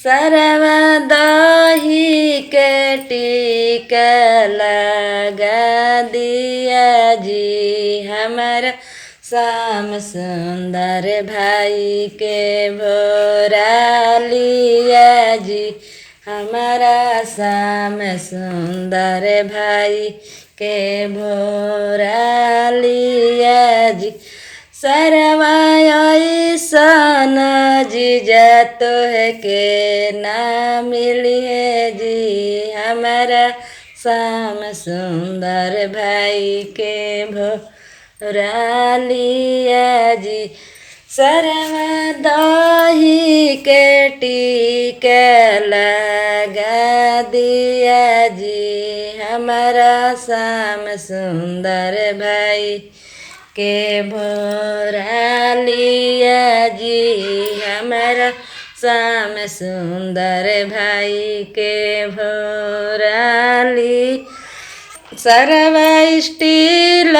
सरवा दही के टीका लगा दिया जी हमारा श्याम सुंदर भाई के भोरा लिया जी हमारा श्याम सुंदर भाई के भोरा लिया जी सरवा ऐसन जीजा तो है के ना मिली है जी हमारा श्याम सुंदर भाई के भोरा लिया जी सरवा दही के टीका लगा दिया जी हमारा श्याम सुंदर भाई के भोरा लिया जी हमारा श्याम सुंदर भाई के भोरा ली सरवा स्टील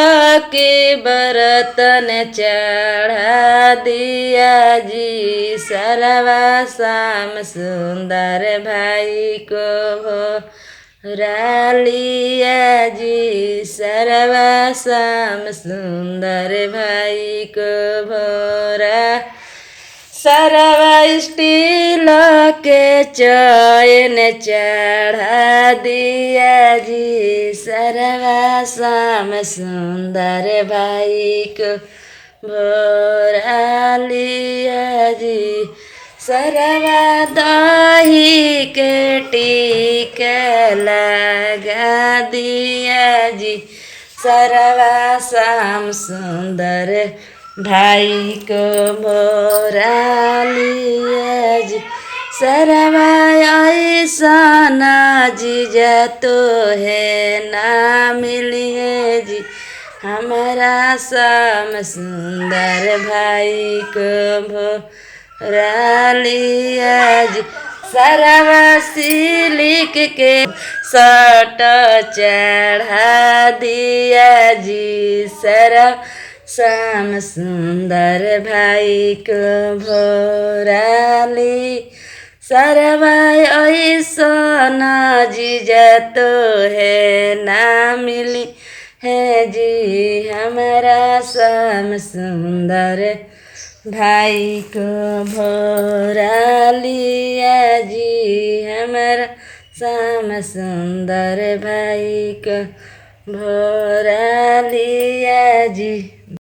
के बर्तन चढ़ा दिया जी सरवा श्याम सुंदर भाई को भोरा लिया जी सरवा श्याम सुंदर भाई को भोरा सरवा स्टील के चैन चढ़ा दिया जी सरवा श्याम सुंदर भाई को भोरा लिया जी सरवा दही के टीका लगा दिया जी सरवा श्याम सुंदर भाई को भोरा लिया जी सरवा ऐसन जीजा तो है ना मिली है जी हमारा श्याम सुंदर भाई को भोरा लिया जी सरवा सिलिक के शर्ट चढ़ा दिया जी सरवा श्याम सुंदर भाई को भोरा ली सरवा ऐसन जीजा तो है ना मिली है जी हमारा श्याम सुंदर भाई को भोरा लिया जी हमारा श्याम सुंदर भाई को भोरा लिया जी।